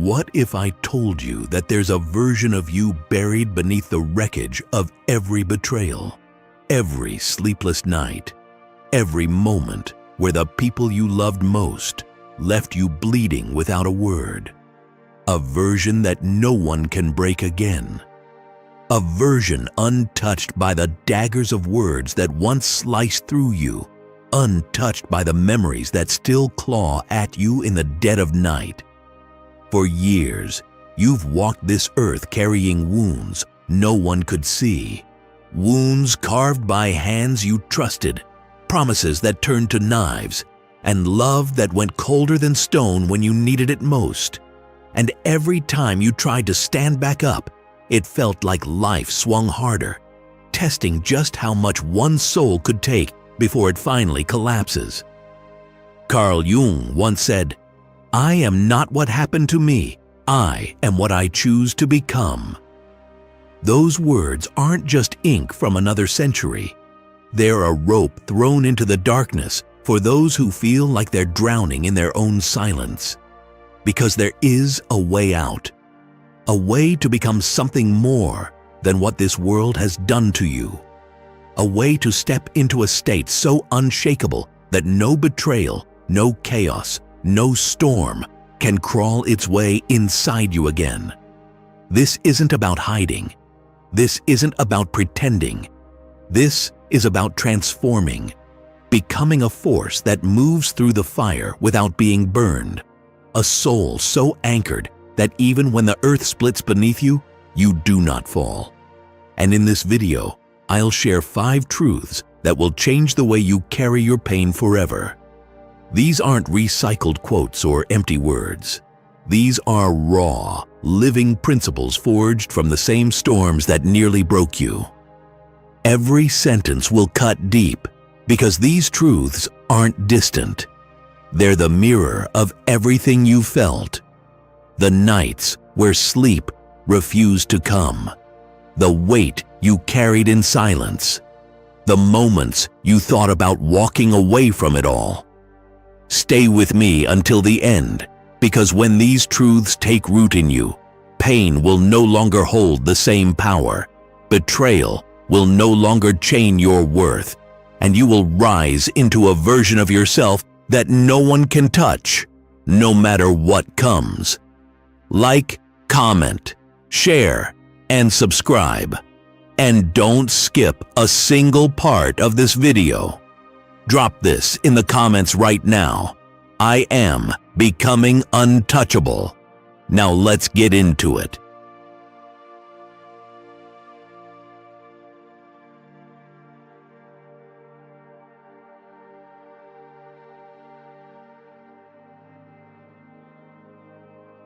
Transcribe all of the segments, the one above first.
What if I told you that there's a version of you buried beneath the wreckage of every betrayal, every sleepless night, every moment where the people you loved most left you bleeding without a word? A version that no one can break again. A version untouched by the daggers of words that once sliced through you, untouched by the memories that still claw at you in the dead of night. For years, you've walked this earth carrying wounds no one could see. Wounds carved by hands you trusted, promises that turned to knives, and love that went colder than stone when you needed it most. And every time you tried to stand back up, it felt like life swung harder, testing just how much one soul could take before it finally collapses. Carl Jung once said, "I am not what happened to me, I am what I choose to become." Those words aren't just ink from another century. They're a rope thrown into the darkness for those who feel like they're drowning in their own silence. Because there is a way out. A way to become something more than what this world has done to you. A way to step into a state so unshakable that no betrayal, no chaos, no storm can crawl its way inside you again. This isn't about hiding. This isn't about pretending. This is about transforming, becoming a force that moves through the fire without being burned. A soul so anchored that even when the earth splits beneath you, you do not fall. And in this video, I'll share 5 truths that will change the way you carry your pain forever. These aren't recycled quotes or empty words. These are raw, living principles forged from the same storms that nearly broke you. Every sentence will cut deep because these truths aren't distant. They're the mirror of everything you felt. The nights where sleep refused to come. The weight you carried in silence. The moments you thought about walking away from it all. Stay with me until the end, because when these truths take root in you, pain will no longer hold the same power. Betrayal will no longer chain your worth, and you will rise into a version of yourself that no one can touch, no matter what comes. Like, comment, share, and subscribe. And don't skip a single part of this video. Drop this in the comments right now. I am becoming untouchable. Now let's get into it.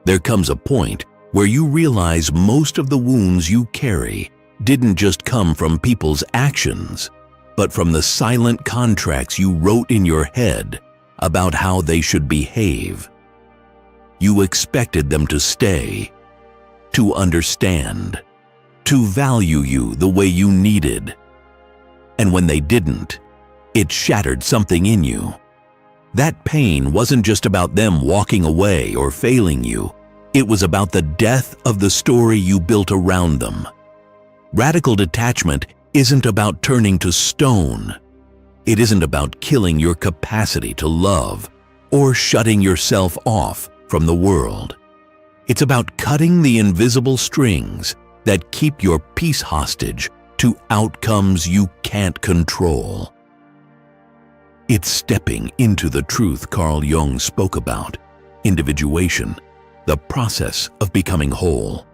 There comes a point where you realize most of the wounds you carry didn't just come from people's actions, but from the silent contracts you wrote in your head about how they should behave. You expected them to stay, to understand, to value you the way you needed. And when they didn't, it shattered something in you. That pain wasn't just about them walking away or failing you. It was about the death of the story you built around them. Radical detachment isn't about turning to stone. It isn't about killing your capacity to love or shutting yourself off from the world. It's about cutting the invisible strings that keep your peace hostage to outcomes you can't control. It's stepping into the truth Carl Jung spoke about, individuation, the process of becoming whole,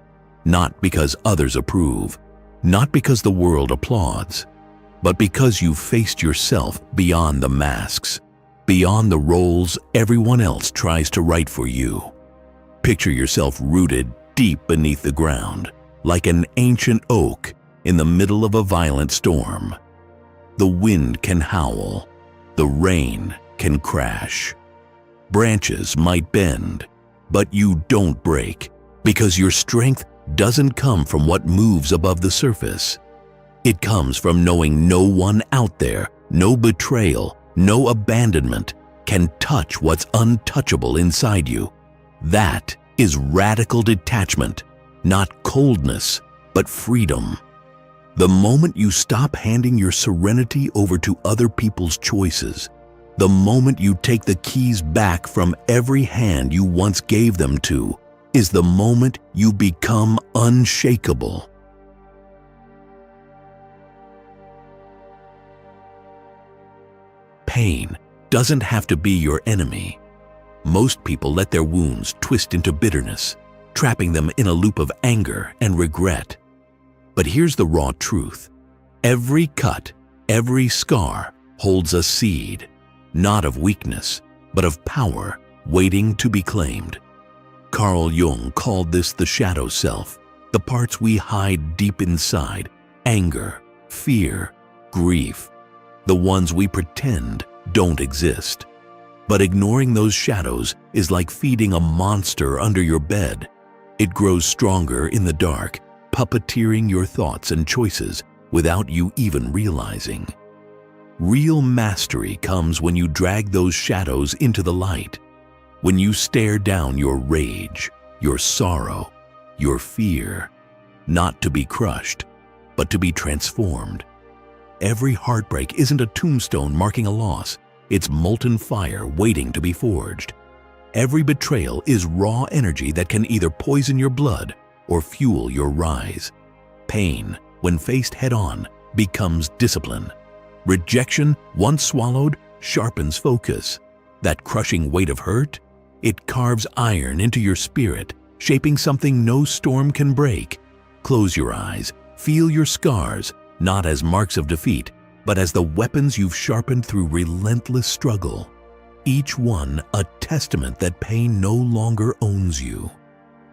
not because others approve, not because the world applauds, but because you've faced yourself beyond the masks, beyond the roles everyone else tries to write for you. Picture yourself rooted deep beneath the ground, like an ancient oak in the middle of a violent storm. The wind can howl, the rain can crash. Branches might bend, but you don't break, because your strength doesn't come from what moves above the surface. It comes from knowing no one out there, no betrayal, no abandonment can touch what's untouchable inside you. That is radical detachment, not coldness, but freedom. The moment you stop handing your serenity over to other people's choices, the moment you take the keys back from every hand you once gave them to, is the moment you become unshakable. Pain doesn't have to be your enemy. Most people let their wounds twist into bitterness, trapping them in a loop of anger and regret. But here's the raw truth. Every cut, every scar holds a seed, not of weakness, but of power waiting to be claimed. Carl Jung called this the shadow self, the parts we hide deep inside: anger, fear, grief, the ones we pretend don't exist. But ignoring those shadows is like feeding a monster under your bed. It grows stronger in the dark, puppeteering your thoughts and choices without you even realizing. Real mastery comes when you drag those shadows into the light, when you stare down your rage, your sorrow, your fear, not to be crushed, but to be transformed. Every heartbreak isn't a tombstone marking a loss. It's molten fire waiting to be forged. Every betrayal is raw energy that can either poison your blood or fuel your rise. Pain, when faced head-on, becomes discipline. Rejection, once swallowed, sharpens focus. That crushing weight of hurt, it carves iron into your spirit, shaping something no storm can break. Close your eyes, feel your scars, not as marks of defeat, but as the weapons you've sharpened through relentless struggle. Each one a testament that pain no longer owns you.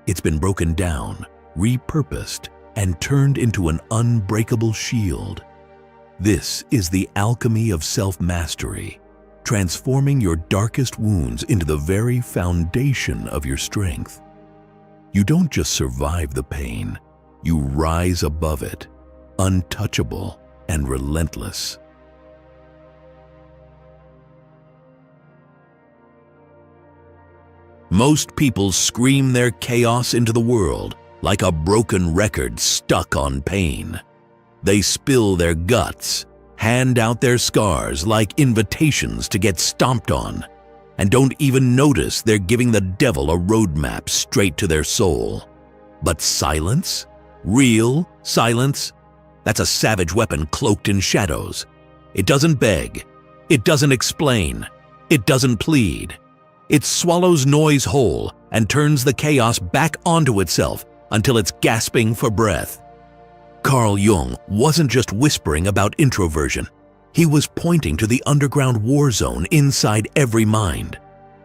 It's been broken down, repurposed, and turned into an unbreakable shield. This is the alchemy of self-mastery, transforming your darkest wounds into the very foundation of your strength. You don't just survive the pain, you rise above it, untouchable and relentless. Most people scream their chaos into the world like a broken record stuck on pain. They spill their guts, hand out their scars like invitations to get stomped on, and don't even notice they're giving the devil a roadmap straight to their soul. But silence? Real silence? That's a savage weapon cloaked in shadows. It doesn't beg. It doesn't explain. It doesn't plead. It swallows noise whole and turns the chaos back onto itself until it's gasping for breath. Carl Jung wasn't just whispering about introversion. He was pointing to the underground war zone inside every mind.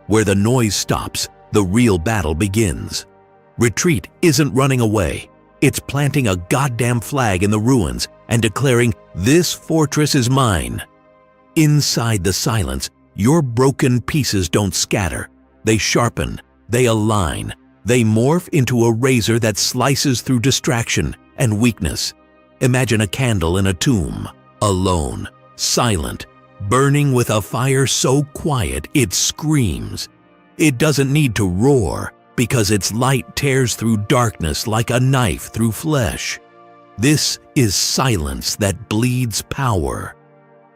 Where the noise stops, the real battle begins. Retreat isn't running away. It's planting a goddamn flag in the ruins and declaring, "This fortress is mine." Inside the silence, your broken pieces don't scatter. They sharpen, they align, they morph into a razor that slices through distraction and weakness. Imagine a candle in a tomb, alone, silent, burning with a fire so quiet it screams. It doesn't need to roar, because its light tears through darkness like a knife through flesh. This is silence that bleeds power.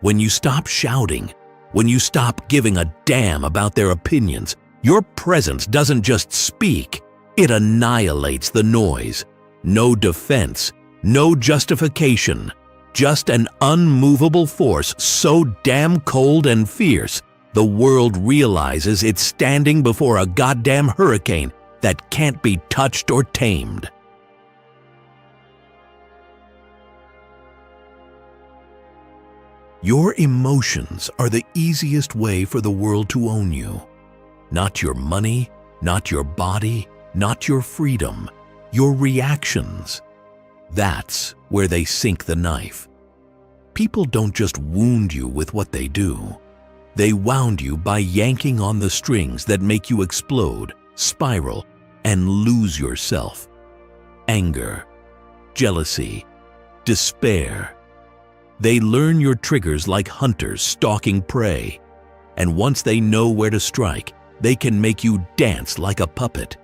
When you stop shouting, when you stop giving a damn about their opinions, your presence doesn't just speak, it annihilates the noise. No defense, no justification, just an unmovable force so damn cold and fierce, the world realizes it's standing before a goddamn hurricane that can't be touched or tamed. Your emotions are the easiest way for the world to own you. Not your money, not your body, not your freedom, your reactions. That's where they sink the knife. People don't just wound you with what they do. They wound you by yanking on the strings that make you explode, spiral, and lose yourself. Anger, jealousy, despair. They learn your triggers like hunters stalking prey, and once they know where to strike, they can make you dance like a puppet.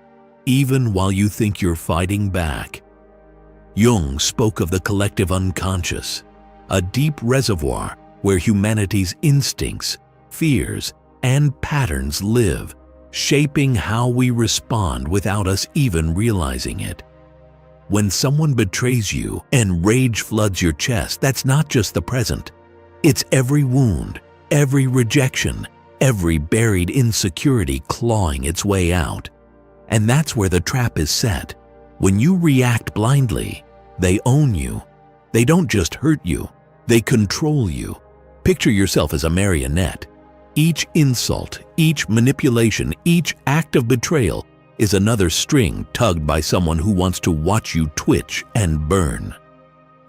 even while you think you're fighting back. Jung spoke of the collective unconscious, a deep reservoir where humanity's instincts, fears, and patterns live, shaping how we respond without us even realizing it. When someone betrays you and rage floods your chest, that's not just the present. It's every wound, every rejection, every buried insecurity clawing its way out. And that's where the trap is set. When you react blindly, they own you. They don't just hurt you, they control you. Picture yourself as a marionette. Each insult, each manipulation, each act of betrayal is another string tugged by someone who wants to watch you twitch and burn.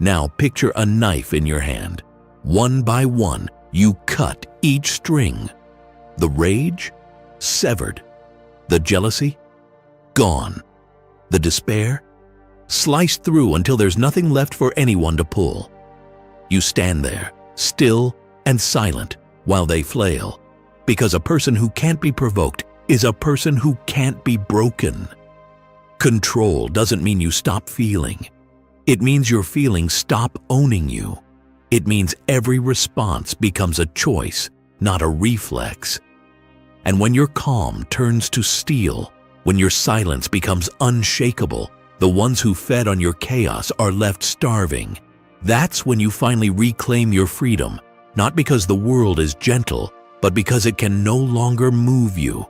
Now picture a knife in your hand. One by one, you cut each string. The rage? Severed. The jealousy? Gone. The despair? Sliced through until there's nothing left for anyone to pull. You stand there, still and silent, while they flail, because a person who can't be provoked is a person who can't be broken. Control doesn't mean you stop feeling. It means your feelings stop owning you. It means every response becomes a choice, not a reflex. And when your calm turns to steel, when your silence becomes unshakable, the ones who fed on your chaos are left starving. That's when you finally reclaim your freedom, not because the world is gentle, but because it can no longer move you.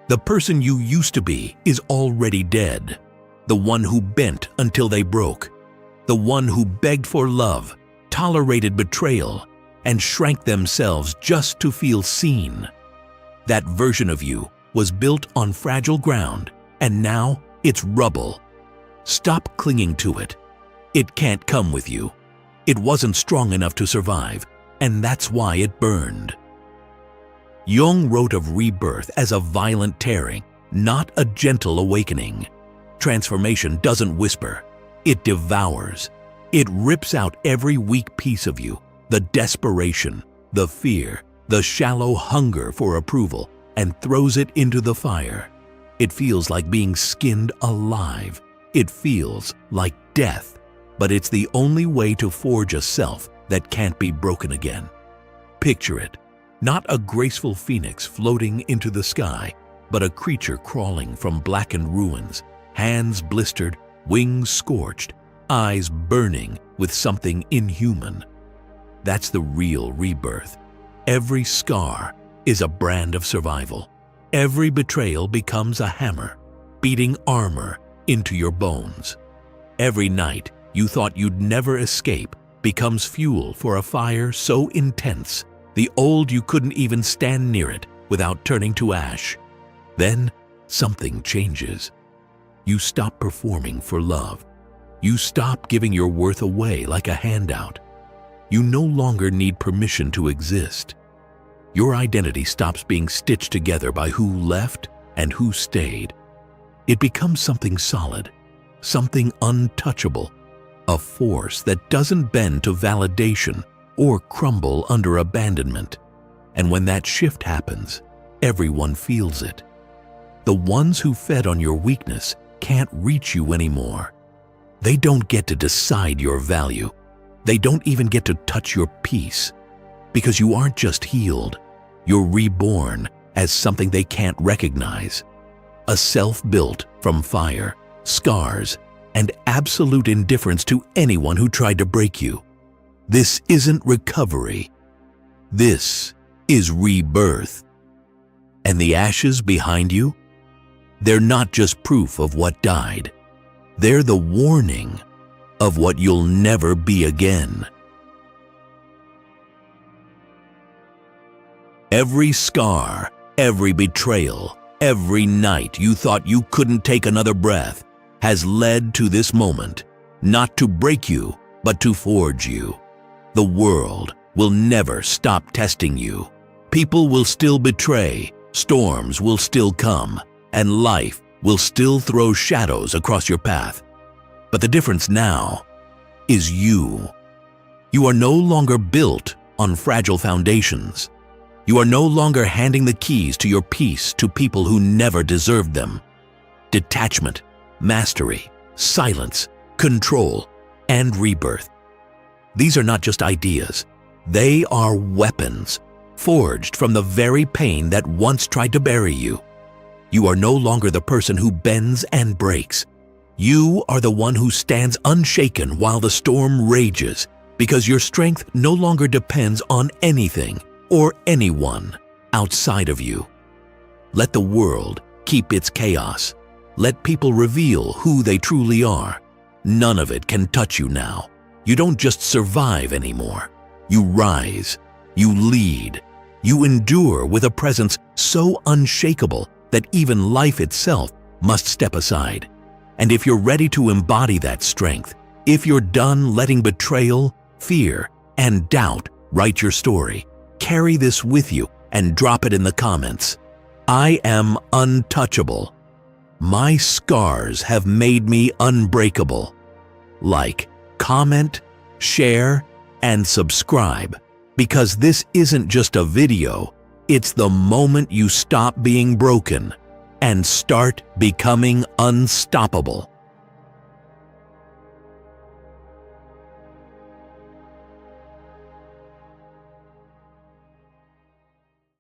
The person you used to be is already dead. The one who bent until they broke. The one who begged for love, tolerated betrayal, and shrank themselves just to feel seen. That version of you was built on fragile ground, and now it's rubble. Stop clinging to it. It can't come with you. It wasn't strong enough to survive, and that's why it burned. Jung wrote of rebirth as a violent tearing, not a gentle awakening. Transformation doesn't whisper, it devours. It rips out every weak piece of you, the desperation, the fear, the shallow hunger for approval, and throws it into the fire. It feels like being skinned alive. It feels like death, but it's the only way to forge a self that can't be broken again. Picture it, not a graceful phoenix floating into the sky, but a creature crawling from blackened ruins, hands blistered, wings scorched, eyes burning with something inhuman. That's the real rebirth. Every scar is a brand of survival. Every betrayal becomes a hammer, beating armor into your bones. Every night you thought you'd never escape becomes fuel for a fire so intense, the old you couldn't even stand near it without turning to ash. Then something changes. You stop performing for love. You stop giving your worth away like a handout. You no longer need permission to exist. Your identity stops being stitched together by who left and who stayed. It becomes something solid, something untouchable, a force that doesn't bend to validation or crumble under abandonment. And when that shift happens, everyone feels it. The ones who fed on your weakness can't reach you anymore. They don't get to decide your value. They don't even get to touch your peace. Because you aren't just healed, you're reborn as something they can't recognize. A self built from fire, scars, and absolute indifference to anyone who tried to break you. This isn't recovery. This is rebirth. And the ashes behind you? They're not just proof of what died. They're the warning of what you'll never be again. Every scar, every betrayal, every night you thought you couldn't take another breath has led to this moment, not to break you, but to forge you. The world will never stop testing you. People will still betray, storms will still come, and life will still throw shadows across your path. But the difference now is you. You are no longer built on fragile foundations. You are no longer handing the keys to your peace to people who never deserved them. Detachment, mastery, silence, control, and rebirth. These are not just ideas. They are weapons, forged from the very pain that once tried to bury you. You are no longer the person who bends and breaks. You are the one who stands unshaken while the storm rages, because your strength no longer depends on anything or anyone outside of you. Let the world keep its chaos. Let people reveal who they truly are. None of it can touch you now. You don't just survive anymore. You rise. You lead. You endure with a presence so unshakable that even life itself must step aside. And if you're ready to embody that strength, if you're done letting betrayal, fear, and doubt write your story, carry this with you and drop it in the comments. I am untouchable. My scars have made me unbreakable. Like, comment, share, and subscribe, because this isn't just a video, it's the moment you stop being broken and start becoming unstoppable.